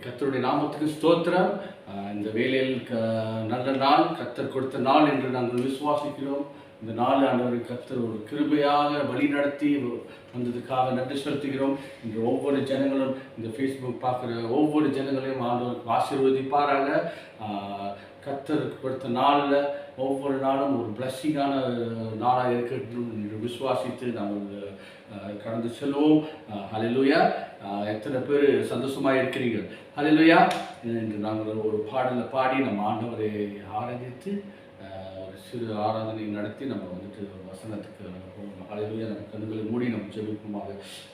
கர்த்தருடைய நாமத்துக்கு ஸ்தோத்திரம். இந்த வேளையில் நல்ல நாள், கர்த்தர் கொடுத்த நாள் என்று நாங்கள் விசுவாசிக்கிறோம். இந்த நாள் ஆண்டவரை கர்த்தர் ஒரு கிருபையாக வழி நடத்தி வந்ததுக்காக நன்றி செலுத்துகிறோம். இன்று ஒவ்வொரு ஜனங்களும் இந்த ஃபேஸ்புக் பார்க்குற ஒவ்வொரு ஜனங்களையும் ஆண்டவருக்கு ஆசீர்வதிப்பாராக. கர்த்தர் கொடுத்த நாளில் ஒவ்வொரு நாளும் ஒரு பிளஸ்ஸிங்கான நாளாக இருக்கட்டும் என்று விசுவாசித்து நாங்கள் கடந்து செல்வோம். ஹல்லேலூயா. எத்தனை பேர் சந்தோஷமாக இருக்கிறீர்கள்? ஹல்லேலூயா. இன்று நாங்கள் ஒரு பாடலை பாடி நம்ம ஆண்டவரை ஆராதித்து ஒரு சிறு ஆராதனை நடத்தி நம்ம வந்துட்டு வசனத்துக்கு நம்ம போகணும். ஹல்லேலூயா. நம்ம கண்களை மூடி நம்ம ஜெபிப்போமாக.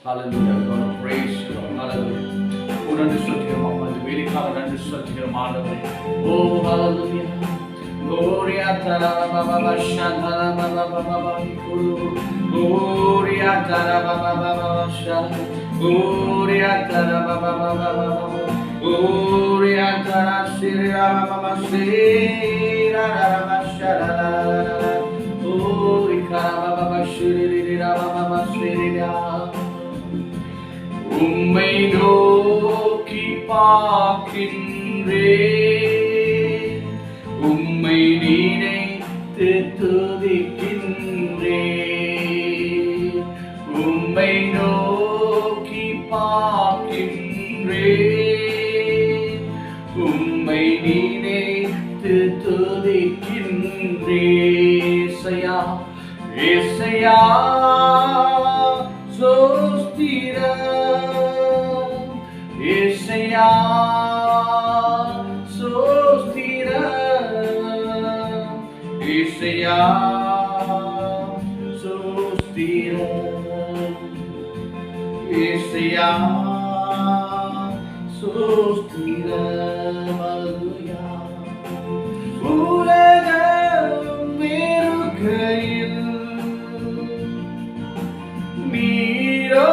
ஹல்லேலூயா. பிரைஸ் ஹல்லேலூயா. நன்றி சொல்கிறோம். அந்த வேலைக்காக நன்றி சொல்கிறோம் ஆண்டவரே. ஓ ஹல்லேலூயா. Gloria tara baba shantara baba Gloria tara baba shantara Gloria tara baba Gloria tara shira baba shira baba shara Gloria baba shira baba shira உம்மை நோக்கி பார்க்கின்றேன், உம்மை நினைத்து துதிக்கின்றேன், உம்மை நோக்கி பார்க்கின்றேன், உம்மை நினைத்து துதிக்கின்றேன். ஏசையா ஏசையா ஸ்தோத்திரம், ஏசையா ஸ்தோத்திரம், ஏசையா ஸ்தோத்திரம், ஏசையா ஸ்தோத்திரம். ஹல்லேலூயா. உலகம் வெறுக்கையில் நீரோ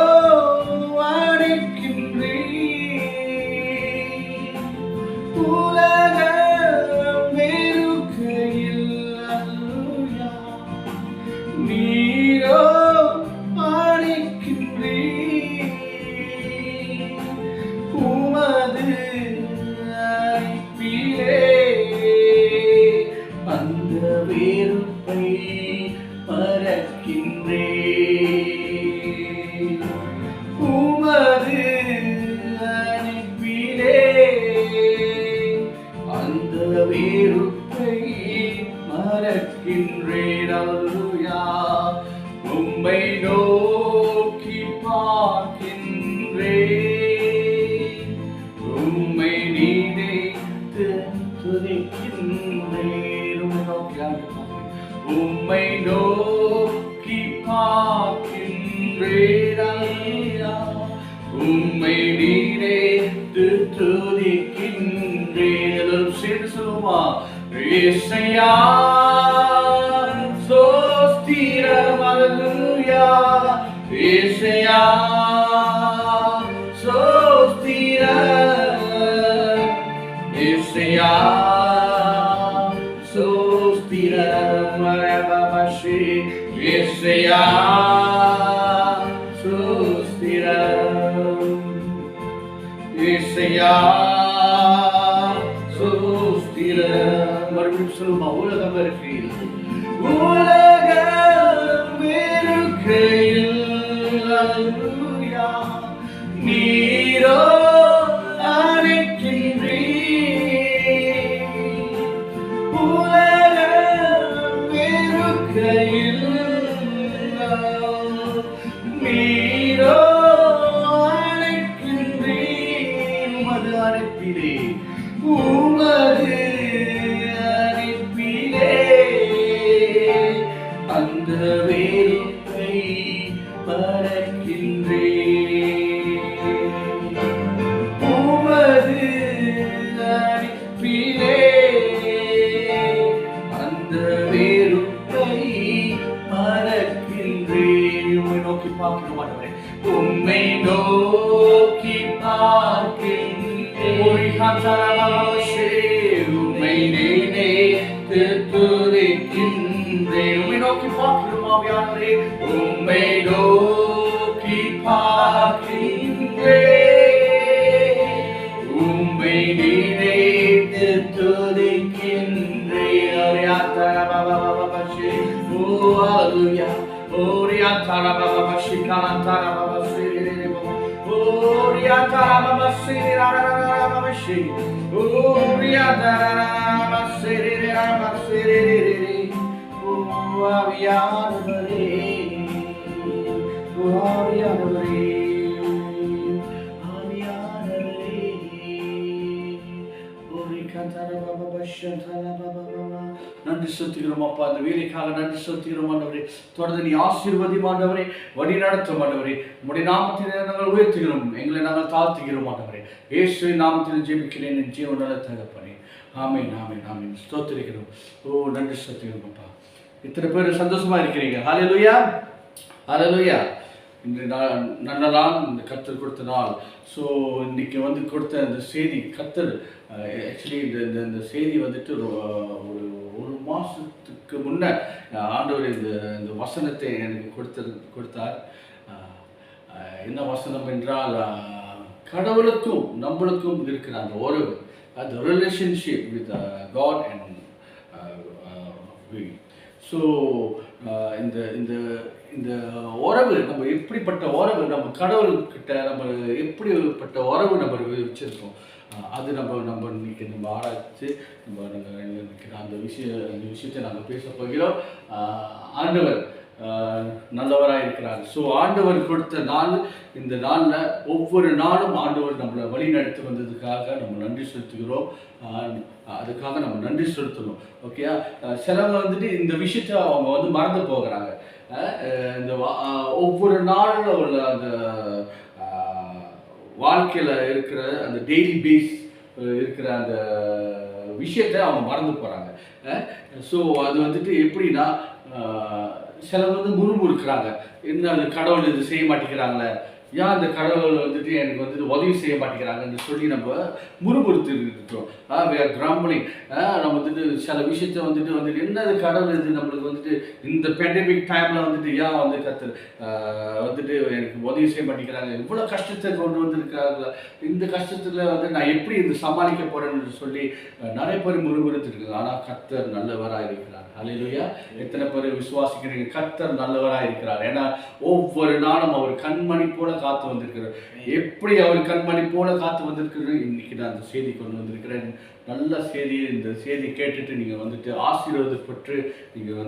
அடைக்கின்றீர், உலகம் வெறுக்கையில் அல்லேலூயா நீரோ அடைக்கின்றீர், உமது அழைப்பிலே அந்த வெறுப்பை மறக்கின்றேன், உமது அழைப்பிலே அந்த வெறுப்பை மறக்கின்றேன். அல்லேலூயா. உம்மை நோக்கி பார்க்கின்றேன், உம்மை நினைத்து துதிக்கின்றேன். உம்மை நோக்கி பார்க்கின்றேன், உம்மை நினைத்து துதிக்கின்றேன். எல்லாரும் சேர்ந்து சொல்லுமா? ஏசையா ஸ்தோத்திரம். அல்லேலூயா. ஏசையா ஸ்தோத்திரம், ஏசையா ஸ்தோத்திரம். மரபபஷி ஏசையா ஸ்தோத்திரம், ஏசையா ஸ்தோத்திரம். மறுபடியும் சொல்லுமா? உலகம் வெறுக்கையில், உலகம் வெறுக்கையில் அல்லேலூயா நீரோ அழைக்கின்றீர், உலகம் வெறுக்கையில் நீரோ அழைக்கின்றீர், உமது அழைப்பிலே உமது அழைப்பிலே அந்த வெறுப்பை மறக்கின்றேன், உமது அழைப்பிலே அந்த வெறுப்பை மறக்கின்றேன். உம்மை நோக்கி பார்க்கிறோம் ஆண்டவரே, உம்மை நோக்கி பார்க்கின்றேன், உம்மை நினைத்து துதிக்கின்றேன். உம்மை நோக்கி பார்க்கிறோம் ஆவியானவரே, உம்மை நோக்கி பார்க்கின்றேன், நினைத்து துதிக்கின்றேன். Hallelujah. நன்றி செலுத்துகிறோம் அப்பா, அந்த வேலைக்காக நன்றி செலுத்துகிறோம் ஆண்டவரே. தொடர்ந்து நீ ஆசீர்வதியும் ஆண்டவரே, வழி நடத்தும் ஆண்டவரே. உம்முடைய நாமத்திலே நாங்கள் உயர்த்துகிறோம், எங்களை நாங்கள் தாழ்த்துகிறோம் ஆண்டவரே. இயேசுவின் நாமத்தில் ஜெபிக்கிறேன் என் ஜீவனுள்ள தகப்பனே. ஆமென், ஆமென், ஆமென். ஸ்தோத்திரிக்கிறோம். ஓ, நன்றி செலுத்துகிறோம் அப்பா. இத்தனை பேர் சந்தோஷமா இருக்கிறீங்க. ஹல்லேலூயா, ஹல்லேலூயா. இந்த நல்ல நாள், இந்த கர்த்தர் கொடுத்த நாள். ஸோ இன்னைக்கு கொடுத்த அந்த செய்தி கர்த்தர் ஆக்சுவலி இந்த செய்தி ஒரு மாதத்துக்கு முன்னே ஆண்டவர் இந்த வசனத்தை எனக்கு கொடுத்தார். என்ன வசனம் என்றால், கடவுளுக்கும் நம்மளுக்கும் இருக்கிற அந்த உறவு, அந்த relationship with God and we. So இந்த இந்த இந்த உறவு, நம்ம எப்படிப்பட்ட உறவு, நம்ம கடவுள்கிட்ட நம்ம எப்படிப்பட்ட உறவு நம்ம வச்சுருக்கோம், அது நம்ம இன்னைக்கு நம்ம ஆராய்ச்சி அந்த விஷயத்தை நாங்கள் பேச போகிறோம். ஆண்டவர் நல்லவராக இருக்கிறார். ஸோ ஆண்டவர் கொடுத்த நாள், இந்த நாளில் ஒவ்வொரு நாளும் ஆண்டவர் நம்மளை வழி நடத்தி வந்ததுக்காக நம்ம நன்றி செலுத்துகிறோம். அதுக்காக நம்ம நன்றி செலுத்தணும். ஓகே, சிலவங்க இந்த விஷயத்தை அவங்க மறந்து போகிறாங்க. இந்த ஒவ்வொரு நாளில் உள்ள அந்த வாழ்க்கையில் இருக்கிற அந்த டெய்லி பேஸ் இருக்கிற அந்த விஷயத்தை அவங்க மறந்து போகிறாங்க. ஸோ அது எப்படின்னா, சிலர் முறுமுறுக்கிறாங்க, என்ன அது கடவுள் இது செய்ய மாட்டேங்கிறாங்களே, ஏன் அந்த கடவுள் எனக்கு உதவி செய்ய மாட்டேங்கிறாங்கன்னு சொல்லி நம்ம முறுமுறுத்து இருக்கிறோம். கிராம்பலிங் நம்ம சில விஷயத்த என்னது கடவுள் இது நம்மளுக்கு இந்த பேண்டமிக் டைமில் ஏன் கர்த்தர் எனக்கு உதவி செய்ய மாட்டேங்கிறாங்க, இவ்வளோ கஷ்டத்தை கொண்டு வந்திருக்காங்க, இந்த கஷ்டத்தில் நான் எப்படி சமாளிக்க போகிறேன்னு சொல்லி நிறைய பேர் முறுமுறுத்துருக்குங்க. ஆனால் கர்த்தர் நல்லவராக இருக்கிறார். ஹல்லேலூயா. எத்தனை பேர் விசுவாசிக்கிறீங்க? கர்த்தர் நல்லவராக இருக்கிறார். ஏன்னா ஒவ்வொரு நாளும் அவர் கண்மணி போல காத்து வந்திருக்கிறார். எப்படி அவர் கண்மணி போல காத்து வந்திருக்கிறது, இன்னைக்கு நான் அந்த செய்தி கொண்டு வந்திருக்கிறேன். நல்ல செய்தி. இந்த செய்தி கேட்டுட்டு நீங்கள் ஆசீர்வாதப்பட்டு நீங்கள்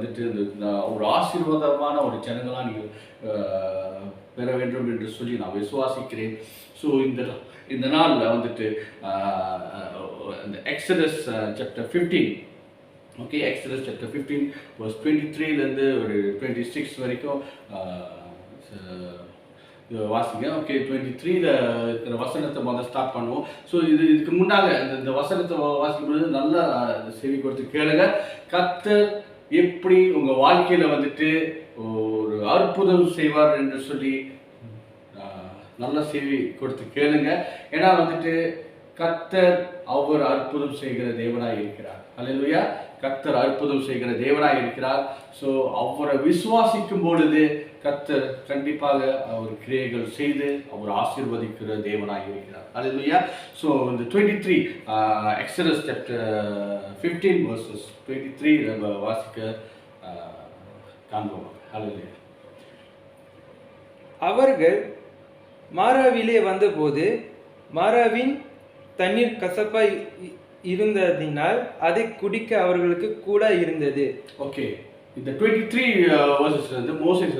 இந்த ஒரு ஆசீர்வாதமான ஒரு ஜனங்களாக நீங்கள் பெற வேண்டும் என்று சொல்லி நான் விசுவாசிக்கிறேன். ஸோ இந்த நாளில் இந்த Exodus chapter 15, okay, Exodus chapter 15 verse 23லேருந்து ஒரு 26 வரைக்கும் வாசிங்க. ஓகே, 23ல் இருக்கிற வசனத்தை முதல்ல ஸ்டார்ட் பண்ணுவோம். ஸோ இதுக்கு முன்னாக இந்த வசனத்தை வாசிக்கும்போது நல்லா செவி கொடுத்து கேளுங்க. கர்த்தர் எப்படி உங்கள் வாழ்க்கையில் ஒரு அற்புதம் செய்வார் என்று சொல்லி நல்ல செவி கொடுத்து கேளுங்க. ஏன்னா கர்த்தர் அவர் அற்புதம் செய்கிற தேவனாய் இருக்கிறார். ஹல்லேலூயா. கர்த்தர் அற்புதம் செய்கிற தேவனாய் இருக்கிறார். ஸோ அவரை விசுவாசிக்கும் பொழுது கர்த்தர் கண்டிப்பாக அவர் கிரியைகள் செய்து அவர் ஆசீர்வதிக்கிற தேவனாய் இருக்கிறார். ஹல்லேலூயா. ஸோ இந்த 23 எக்ஸடஸ் சாப்டர் 15 verses 23 நம்ம வாசிக்க காண்போம். ஹல்லேலூயா. அவர்கள் மாராவிலே வந்தபோது மாராவின் தண்ணீர் கசப்பாய் இருந்ததினால் அதை குடிக்க அவர்களுக்கு கூட இருந்தது. ஓகே, இந்த 23 verses மோசேஸ்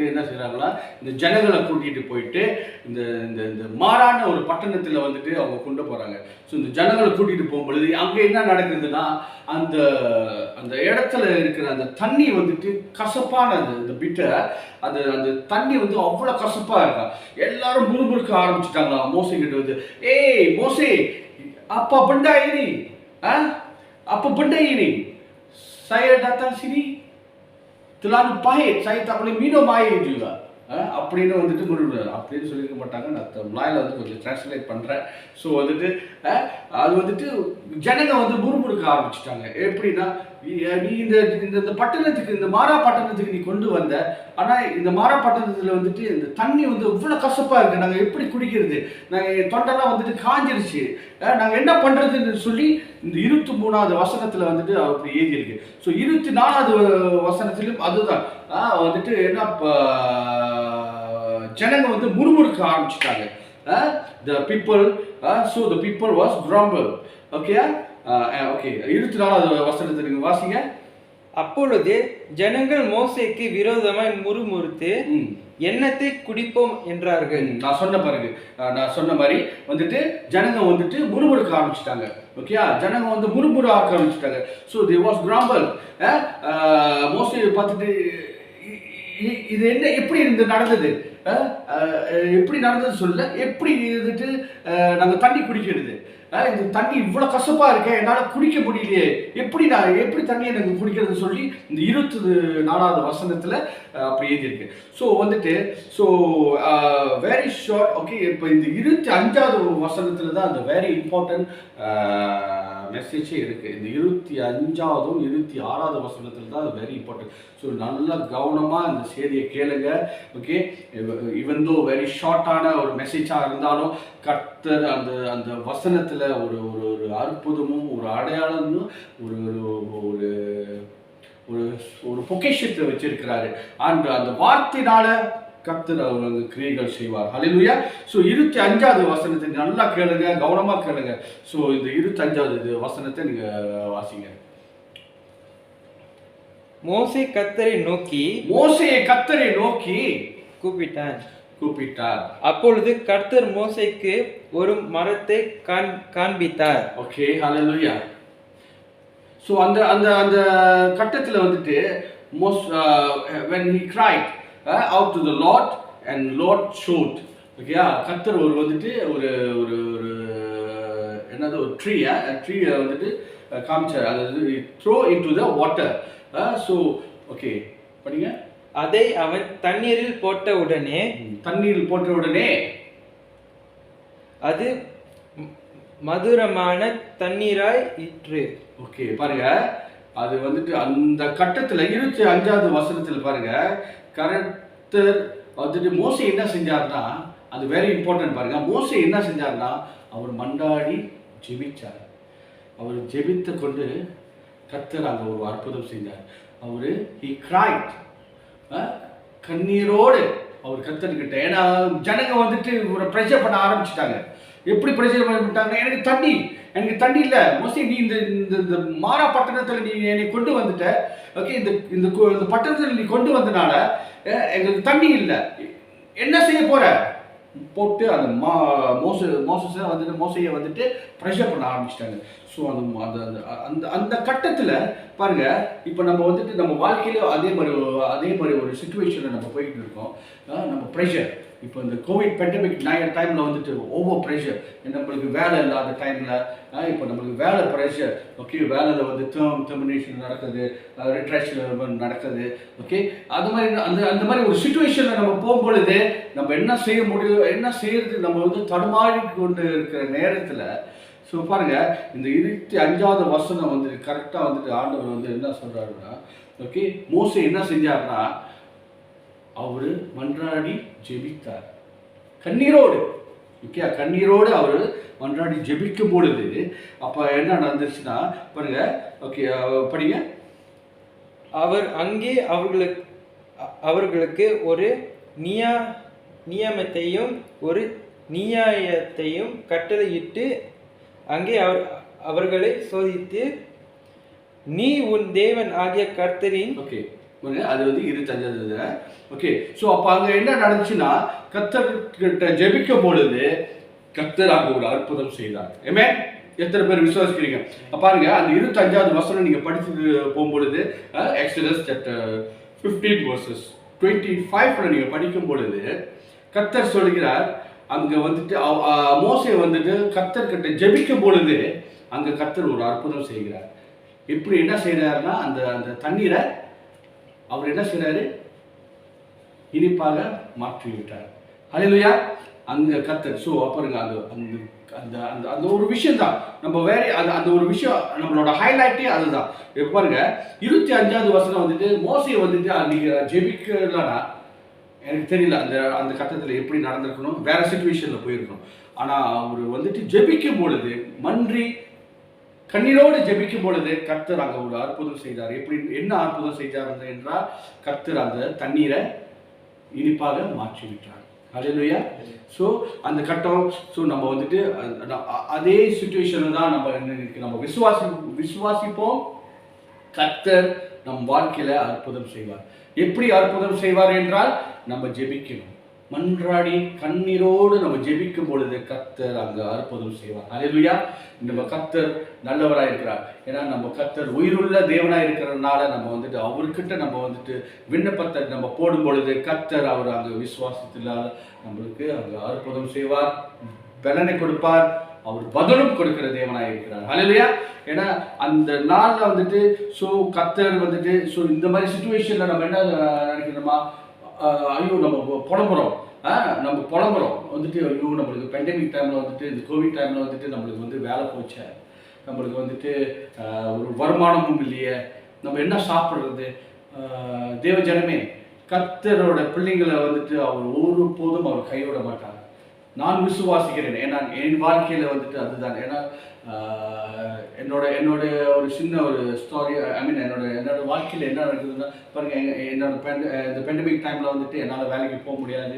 என்ன செய்கிறாங்கன்னா, இந்த ஜனங்களை கூட்டிகிட்டு போயிட்டு இந்த இந்த மாறான ஒரு பட்டணத்தில் அவங்க கொண்டு போகிறாங்க. ஸோ இந்த ஜனங்களை கூட்டிகிட்டு போகும்பொழுது அங்கே என்ன நடக்குதுன்னா, அந்த அந்த இடத்துல இருக்கிற அந்த தண்ணி கசப்பானது. இந்த பிட்டை அந்த அந்த தண்ணி அவ்வளோ கசப்பாக இருக்கா. எல்லாரும் முறுமுறுக்க ஆரம்பிச்சுட்டாங்களா மோசே கிட்ட ஏய் மோசே, apa benda ini? Apa benda ini? Saya datang sini terlalu pahit, saya tak boleh minum air juga. அப்படின்னு வந்துட்டு முருகர் அப்படின்னு சொல்லியிருக்க மாட்டாங்க. நான் மலாயில் வந்து கொஞ்சம் டிரான்ஸ்லேட் பண்ணுறேன். ஸோ வந்துட்டு அது வந்துட்டு ஜனங்க வந்து முறுமுறுக்க ஆரம்பிச்சிட்டாங்க. எப்படின்னா, நீ இந்த இந்த பட்டணத்துக்கு, இந்த மாரா பட்டணத்துக்கு நீ கொண்டு வந்த, ஆனால் இந்த மாரா பட்டணத்தில் வந்துட்டு இந்த தண்ணி வந்து இவ்வளோ கசப்பாக இருக்குது, நாங்கள் எப்படி குடிக்கிறது, நாங்கள் தொண்டெல்லாம் வந்துட்டு காஞ்சிருச்சு, நாங்கள் என்ன பண்ணுறதுன்னு சொல்லி இந்த 23வது வசனத்தில் வந்துட்டு அப்படி எழுதியிருக்கு. ஸோ 24வது வசனத்திலும் அதுதான் வந்துட்டு என்ன, ஜனங்க வந்து முறுமுறுக்க ஆரம்பிச்சிட்டாங்க. The people, so the people was grumble. Okay, okay. 24வது வசனத்தை நீங்க வாசிங்க. அப்பொழுது ஜனங்கள் மோசேக்கு விரோதமாய் முறுமுறுத்து எண்ணத்தை குடிப்போம் என்றார்கள். நான் சொன்ன மாதிரி வந்துட்டு ஜனங்க வந்துட்டு முறுமுறுக்க ஆரம்பிச்சிட்டாங்க. ஓகே, ஜனங்க வந்து முறுமுறுக்க ஆரம்பிச்சிட்டாங்க. So they was grumble. மோசே பார்த்துட்டு இது என்ன, எப்படி இது நடந்தது, எப்படி நடந்தது சொல்ல, எப்படி இருந்துட்டு நாங்கள் தண்ணி குடிக்கிறது, இந்த தண்ணி இவ்வளோ கசப்பாக இருக்கேன், என்னால் குடிக்க முடியலையே, எப்படி தண்ணியை நாங்கள் குடிக்கிறது சொல்லி இந்த 24வது வசனத்தில் அப்படி எழுதியிருக்கு. ஸோ வந்துட்டு வெரி ஷார்ட். ஓகே, இப்போ இந்த 25வது வசனத்தில் தான் அந்த வெரி இம்பார்ட்டன்ட் மெசேஜே இருக்குது. இந்த 25வது 26வது வசனத்தில் தான் அது வெரி இம்பார்ட்டன்ட். ஸோ நல்லா கவனமாக இந்த செய்தியை கேளுங்க. ஓகே, ஈவன் தோ வெரி ஷார்ட்டான ஒரு மெசேஜாக இருந்தாலும் கர்த்தர் அந்த அந்த வசனத்தில் ஒரு ஒரு அற்புதமும் ஒரு அடையாளமும் ஒரு ஒரு ஒரு ஒரு பொக்கிஷத்தை வச்சிருக்கிறாரு. அந்த வார்த்தையினால கர்த்தர் அவர் கிரியைகள் செய்வார். ஹல்லேலூயா. ஸோ 25வது வசனத்தை நல்லா கேளுங்க, கவனமாக கேளுங்க. ஸோ இந்த 25வது வசனத்தை நீங்கள் வாசிங்க. மோசே கர்த்தரை நோக்கி கூப்பிட்டார். அப்பொழுது கர்த்தர் மோசேக்கு ஒரு மரத்தை காண்பித்தார். ஓகே, ஹல்லேலூயா. ஸோ அந்த அந்த அந்த கட்டத்தில் வந்துட்டு when he cried out to the Lord and Lord showed. Okay, கர்த்தர் வந்துட்டு ஒரு ஒரு ஒரு என்னது ஒரு ட்ரீயை வந்துட்டு காமிச்சார். அதாவது throw into the water. So okay, படிங்க. அதை அவன் தண்ணீரில் போட்ட உடனே அது மதுரமான தண்ணீராய் இற்று. ஓகே, பாருங்க, அது வந்துட்டு அந்த கட்டத்தில் 25வது வசனத்தில் பாருங்க, கர்த்தர் வந்துட்டு மோசே என்ன செஞ்சார்னா, அது வெரி இம்பார்ட்டன்ட். பாருங்க, மோசே என்ன செஞ்சார்னா, அவர் மண்டாடி ஜெபிச்சார். அவர் ஜெபித்த கொண்டு கர்த்தர் அங்கே ஒரு அற்புதம் செஞ்சார். அவர் he cried, கண்ணீரோடு அவர் கர்த்தர்கிட்ட. ஏன்னா ஜனங்க வந்துட்டு ஒரு ப்ரெஷர் பண்ண ஆரம்பிச்சிட்டாங்க. எப்படி ப்ரெஷர் பண்ணிட்டாங்க, எனக்கு தண்ணி இல்லை மோஸ்ட்லி, நீ இந்த மாரா பட்டணத்தில் நீ என்னை கொண்டு வந்துட்ட. ஓகே, இந்த பட்டணத்தில் நீ கொண்டு வந்தனால எங்களுக்கு தண்ணி இல்லை, என்ன செய்ய போற போட்டு அந்த மோசையை வந்துட்டு ப்ரெஷர் பண்ண ஆரம்பிச்சிட்டாங்க. ஸோ அந்த அந்த அந்த கட்டத்தில் பாருங்க, இப்போ நம்ம வந்துட்டு நம்ம வாழ்க்கையில அதே மாதிரி ஒரு சுச்சுவேஷனில் நம்ம போய்கிட்டு இருக்கோம். நம்ம ப்ரெஷர், இப்போ இந்த கோவிட் பேண்டமிக் டைமில் வந்துட்டு ஓவர் ப்ரெஷர், நம்மளுக்கு வேலை இல்லாத டைமில் இப்போ நம்மளுக்கு வேலை ப்ரெஷர். ஓகே, வேலையில் வந்து டெர்மினேஷன் நடக்குது, ரிட்ராக்ஷன் நடக்குது. ஓகே, அது மாதிரி அந்த மாதிரி ஒரு சுச்சுவேஷனில் நம்ம போகும்பொழுது நம்ம என்ன செய்ய முடியும், என்ன செய்யறது, நம்ம வந்து தடுமாறி கொண்டு இருக்கிற நேரத்தில் ஸோ பாருங்க, இந்த 25வது வசனம் வந்து கரெக்டாக வந்துட்டு ஆண்டவர் வந்து என்ன சொல்கிறாருன்னா, ஓகே, மோசே என்ன செஞ்சார்னா, அவர் மன்றாடி ஜெபித்தார் கண்ணீரோடு. ஓகே, கண்ணீரோடு அவர் மன்றாடி ஜெபிக்கும் பொழுது அப்போ என்ன நடந்துச்சுன்னா பாருங்க. ஓகே, படிங்க. அவர் அங்கே அவர்களுக்கு ஒரு நியமத்தையும் ஒரு நியாயத்தையும் கட்டளையிட்டு அங்கே அவர்களை சோதித்து, நீ உன் தேவன் ஆகிய கர்த்தரின். ஓகே, அது வந்து 25வது. ஓகே, ஸோ அப்போ அங்கே என்ன நடந்துச்சுன்னா, கர்த்தர்கிட்ட ஜெபிக்கும் பொழுது கர்த்தர் அங்கே ஒரு அற்புதம் செய்தார். ஆமென். எத்தனை பேர் விசுவாசிக்கிறீங்க? பாருங்க, அந்த 25வது வசனம் நீங்கள் படித்து போகும்பொழுது எக்ஸோடஸ் சாப்டர் 15 verses 25 நீங்கள் படிக்கும் பொழுது கர்த்தர் சொல்கிறார், அங்கே வந்துட்டு மோசே வந்துட்டு கர்த்தர்கிட்ட ஜெபிக்கும் பொழுது அங்கே கர்த்தர் ஒரு அற்புதம் செய்கிறார். இப்படி என்ன செய்கிறாருன்னா, அந்த அந்த தண்ணீரை அவர் என்ன செய்கிறாரு, இனிப்பாக மாற்றிவிட்டார். ஹல்லேலூயா. அங்கே கர்த்தர் ஸோ அப்புறங்க அந்த அந்த அந்த அந்த அந்த ஒரு விஷயம் தான் நம்ம வேற அந்த அந்த ஒரு விஷயம் நம்மளோட ஹைலைட்டே அதுதான். இப்போ பாருங்க 25வது வசனம் வந்துட்டு மோசே வந்துட்டு அன்னைக்கு ஜெபிக்கலன்னா எனக்கு தெரியல அந்த அந்த கட்டத்தில் எப்படி நடந்திருக்கணும், வேற சுச்சுவேஷனில் போயிருக்கணும். ஆனால் அவர் வந்துட்டு ஜெபிக்கும் பொழுது மன்றி கண்ணீரோடு ஜெபிக்கும் பொழுது கர்த்தர் அங்கே ஒரு அற்புதம் செய்தார். எப்படி என்ன அற்புதம் செய்தார் என்றால் கர்த்தர் அந்த தண்ணீரை இனிப்பாக மாற்றி விட்டார். ஹல்லேலூயா. ஸோ அந்த கட்டம் ஸோ நம்ம வந்துட்டு அதே சுச்சுவேஷனில் தான் நம்ம விசுவாசிப்போம். கர்த்தர் நம் வாழ்க்கையில் அற்புதம் செய்வார். எப்படி அற்புதம் செய்வார் என்றால் நம்ம ஜெபிக்கணும். மன்றாடி கண்ணீரோடு நம்ம ஜெபிக்கும் பொழுது கர்த்தர் அங்கே அற்புதம் செய்வார். ஹல்லேலூயா. நம்ம கர்த்தர் நல்லவராக இருக்கிறார். ஏன்னா நம்ம கர்த்தர் உயிருள்ள தேவனாக இருக்கிறதுனால நம்ம வந்துட்டு அவர்கிட்ட நம்ம வந்துட்டு விண்ணப்பத்தை நம்ம போடும் பொழுது கர்த்தர் அவர் அங்கே விசுவாசத்தினால் நம்மளுக்கு அங்கே அற்புதம் செய்வார், பலனை கொடுப்பார். அவர் பதிலும் கொடுக்கிற தேவனாக இருக்கிறார். ஹல்லேலூயா. ஏன்னா அந்த நாளில் வந்துட்டு ஸோ கர்த்தர் வந்துட்டு ஸோ இந்த மாதிரி சுச்சுவேஷனில் நம்ம என்ன நினைக்கிறோமா, ஐயோ நம்ம புலம்புறோம் வந்துட்டு ஐயோ நம்மளுக்கு பெண்டமிக் டைமில் வந்துட்டு இந்த கோவிட் டைமில் வந்துட்டு நம்மளுக்கு வந்து வேலை போச்சே, நம்மளுக்கு வந்துட்டு ஒரு வருமானமும் இல்லையே, நம்ம என்ன சாப்பிட்றது. தேவ ஜனமே, கர்த்தரோட பிள்ளைங்களை வந்துட்டு அவர் ஒரு போதும் அவர் கைவிட மாட்டார். நான் விசுவாசிக்கிறேன். ஏன்னா என் வாழ்க்கையில் வந்துட்டு அதுதான். ஏன்னா என்னோட ஒரு சின்ன ஒரு ஸ்டோரி, ஐ மீன் என்னோட வாழ்க்கையில் என்ன நடக்குதுன்னா பாருங்கள், இந்த பெண்டமிக் டைமில் வந்துட்டு என்னால் வேலைக்கு போக முடியாது.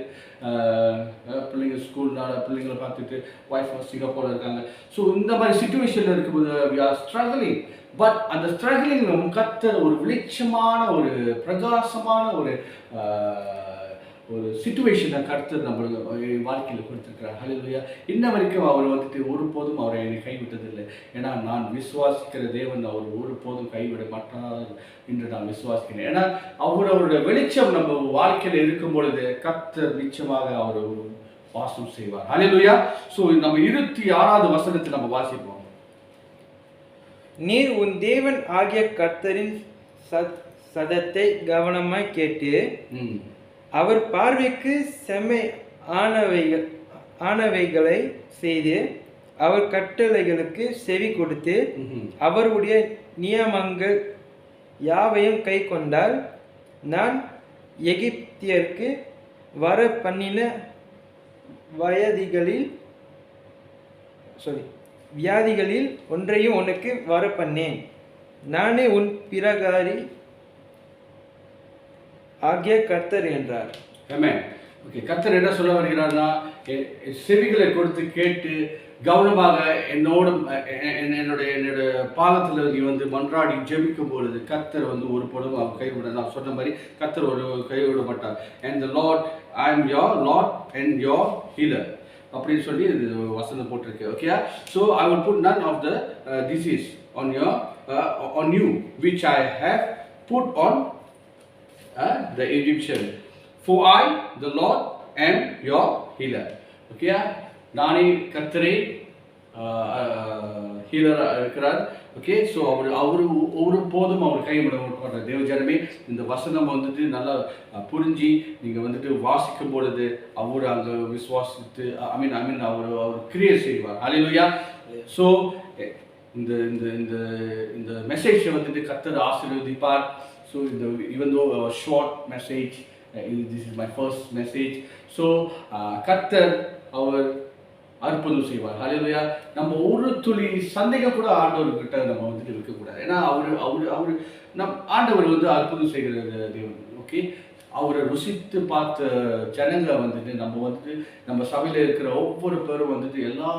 பிள்ளைங்க ஸ்கூல்னால் பிள்ளைங்களை பார்த்துட்டு ஒய்ஃப் சிங்கப்பூரில் இருக்காங்க. ஸோ இந்த மாதிரி சுச்சுவேஷனில் இருக்கும்போது வி ஆர் ஸ்ட்ரகிளிங். பட் அந்த ஸ்ட்ரகிளிங் கர்த்தர் ஒரு வெளிச்சமான ஒரு பிரகாசமான ஒரு சிச்சுவேஷனை கர்த்தர் நம்மளுக்கு வாழ்க்கையில் கொடுத்துருக்கிறார். ஹல்லேலூயா. இன்ன வரைக்கும் அவர் வந்துட்டு ஒருபோதும் அவரை என்னை கைவிட்டதில்லை. ஏன்னா நான் விசுவாசிக்கிற தேவன் அவர் ஒருபோதும் கைவிட மாட்டார் என்று நான் விசுவாசிக்கிறேன். ஏன்னா அவரோட வெளிச்சம் நம்ம வாழ்க்கையில் இருக்கும் பொழுது கர்த்தர் நிச்சயமாக அவர் வாசம் செய்வார். ஹல்லேலூயா. ஸோ நம்ம 26வது வசனத்தை நம்ம வாசிப்போம். நீர் உன் தேவன் ஆகிய கர்த்தரின் சதத்தை கவனமாய் கேட்டு அவர் பார்வைக்கு செம்மை ஆனவைகளை செய்து அவர் கட்டளைகளுக்கு செவி கொடுத்து அவருடைய நியமங்கள் யாவையும் கை கொண்டால் நான் எகிப்தியருக்கு வர பண்ணின வியாதிகளில் ஒன்றையும் உனக்கு வர பண்ணேன். நானே உன் பிரகாரி ஆகிய கர்த்தர் என்றார். ஆமென். ஓகே, கர்த்தர் என்ன சொல்ல வருகிறார்னா, செவிகளை கொடுத்து கேட்டு கவனமாக என்னோட பாகத்தில் நீ வந்து மன்றாடி ஜெபிக்கும் பொழுது கர்த்தர் வந்து ஒரு பொழுது அவர் கைவிட, நான் சொன்ன மாதிரி கர்த்தர் ஒரு கைவிட மாட்டார். And the Lord, I am your Lord and your healer அப்படின்னு சொல்லி வசனம் போட்டிருக்கு. Okay, so I will put none of the disease on you which I have put on the Egyptian, for I the Lord am your healer. Okay, நானே கர்த்தரே healer இருக்கிறார். Okay, so அவர் ஒவ்வொரு போதும் அவர் கைவிட மாட்டார். தேவஜனமே, இந்த வசனம் வந்துட்டு நல்லா புரிஞ்சு நீங்கள் வந்துட்டு வாசிக்கும் பொழுது அவர் அங்கே விசுவாசித்து ஐ மீன் அவர் கிரியேட் செய்வார். ஹல்லேலூயா. ஸோ இந்த இந்த இந்த இந்த மெசேஜை வந்துட்டு கர்த்தர் ஆசீர்வதிப்பார். So even though a short message, this is my first message. So கர்த்தர் அவர் அற்புதம் செய்வார். ஹல்லேலூயா. நம்ம ஒரு துளி சந்தேகம் கூட ஆண்டவர்கிட்ட நம்ம வந்துட்டு இருக்கக்கூடாது. ஏன்னா அவர் ஆண்டவர் வந்து அற்புதம் செய்கிற தேவன். ஓகே, அவரை ருசித்து பார்த்த ஜனங்க வந்துட்டு நம்ம சபையில் இருக்கிற ஒவ்வொரு பேரும் வந்துட்டு எல்லா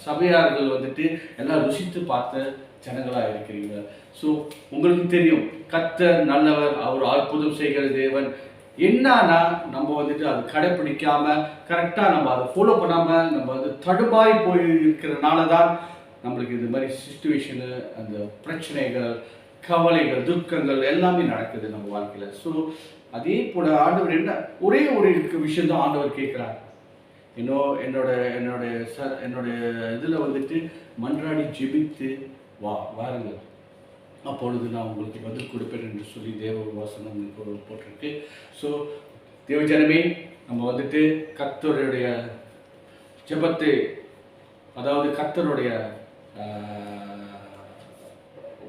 சபையார்கள் வந்துட்டு எல்லாம் ருசித்து பார்த்த ஜனங்களாக இருக்கிறீங்க. ஸோ உங்களுக்கு தெரியும் கர்த்தர் நல்லவர், அவர் அற்புதம் செய்கிற தேவன். என்னன்னா நம்ம வந்துட்டு அது கடைப்பிடிக்காம கரெக்டாக நம்ம அதை ஃபாலோ பண்ணாமல் நம்ம வந்து தடுமாறி போய் இருக்கிறனால தான் நம்மளுக்கு இந்த மாதிரி சிச்சுவேஷனு, அந்த பிரச்சனைகள், கவலைகள், துக்கங்கள் எல்லாமே நடக்குது நம்ம வாழ்க்கையில். ஸோ அதே போல் ஆண்டவர் என்ன ஒரே ஒரு விஷயம் தான் ஆண்டவர் கேட்குறார். என்னோட இதில் வந்துட்டு மன்றாடி ஜெபித்து வாருங்கள். அப்பொழுது நான் உங்களுக்கு பதில் கொடுப்பேன் என்று சொல்லி தேவ வசனம் போட்டிருக்கு. ஸோ தேவஜனமே, நம்ம வந்துட்டு கர்த்தருடைய ஜெபத்தை, அதாவது கர்த்தருடைய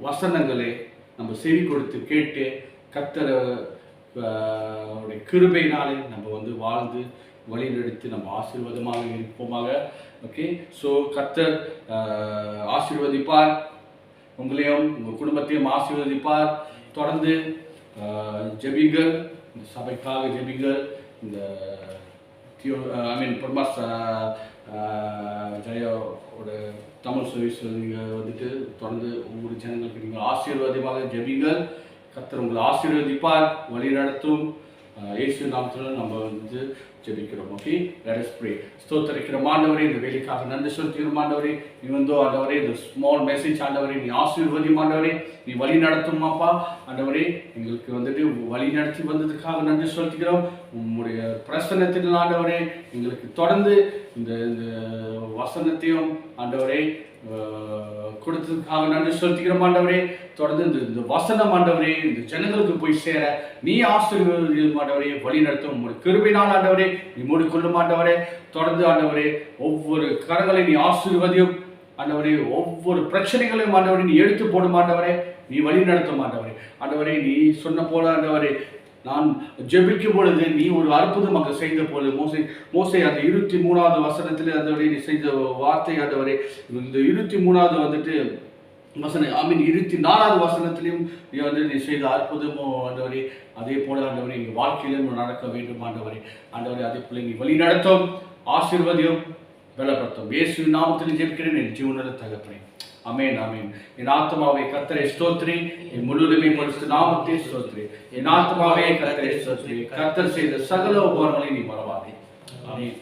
வசனங்களை நம்ம செவி கொடுத்து கேட்டு கர்த்தருடைய கிருபையினாலே நம்ம வந்து வாழ்ந்து வழிநடத்தி நம்ம ஆசீர்வாதமாக இருப்போமாக. ஓகே, ஸோ கர்த்தர் ஆசீர்வதிப்பார், உங்களையும் உங்கள் குடும்பத்தையும் ஆசீர்வதிப்பார். தொடர்ந்து ஜெபிங்கள், இந்த சபைக்காக ஜெபிங்கள். இந்த பிரமாஸ் ஜெயோட தமிழ் சர்வீஸ் நீங்கள் வந்துட்டு தொடர்ந்து ஒவ்வொரு ஜனங்களுக்கு நீங்கள் ஆசீர்வாதமாக ஜெபிங்கள். கர்த்தர் உங்களை ஆசீர்வதிப்பார், வழி நடத்தும். இயேசு நாமத்தில் நம்ம வந்து ஜெபிக்கிறோம். Okay, let us pray. ஸ்தோத்திரிக்கிற ஆண்டவரே, இந்த வேலைக்காக நன்றி செலுத்துகிறோம் ஆண்டவரே. நீ வந்து ஆண்டவரே இந்த ஸ்மால் மெசேஜ் ஆண்டவரே நீ ஆசீர்வதியும் ஆண்டவரே, நீ வழி நடத்துமாப்பா ஆண்டவரே. எங்களுக்கு வந்துட்டு வழி நடத்தி வந்ததுக்காக நன்றி செலுத்துகிறோம். உங்களுடைய பிரசன்னத்தின் ஆண்டவரே எங்களுக்கு தொடர்ந்து இந்த வசனத்தையும் ஆண்டவரே கொடுத்ததுக்காக நன்றி செலுத்துகிறோம் ஆண்டவரே. தொடர்ந்து இந்த வசனம் ஆண்டவரே இந்த ஜனங்களுக்கு போய் சேர நீ ஆசீர்வதியும் ஆண்டவரே, வழி நடத்தும். உங்களுடைய கிருபையினால் ஆண்டவரே நீ மூடிக்கொள்ளும் ஆண்டவரே. தொடர்ந்து ஆண்டவரே ஒவ்வொரு கரங்களை நீ ஆசீர்வதியும் ஆண்டவரே. ஒவ்வொரு பிரச்சனைகளையும் ஆண்டவரே நீ எடுத்து போடும் ஆண்டவரே, நீ வழி நடத்தும் ஆண்டவரே. ஆண்டவரே நீ சொன்ன போல ஆண்டவரே, நான் ஜெபிக்கும் பொழுது நீ ஒரு அற்புதம் அங்கே செய்த போது மோசே அந்த 23வது வசனத்தில் ஆண்டவரே நீ செய்த வார்த்தை ஆண்டவரே, இந்த 23வது வந்துட்டு வசனம் 24வது வசனத்திலையும் நீ வந்து நீ செய்த அற்புதமோ ஆண்டவரே, அதே போல ஆண்டவரே எங்கள் வாழ்க்கையிலும் நடக்க வேண்டும் ஆண்டவரே. ஆண்டவரே அதே போல நீ வழி நடத்தும், ஆசீர்வதியும், பலப்படுத்தும். இயேசுவின் நாமத்தில் ஜெபிக்கிறேன் என் ஜீவனுள்ள தகப்பனே. ஆமென், ஆமென். என் ஆத்மாவே கர்த்தரை ஸ்தோத்திரி, என் முழுவதுமே பரிசுத்த நாமத்தை ஸ்தோத்திரி. என் ஆத்மாவே கர்த்தரை ஸ்தோத்திரி, கர்த்தர் செய்த சகல உபகாரங்களை நீ மறவாதே. ஆமென்.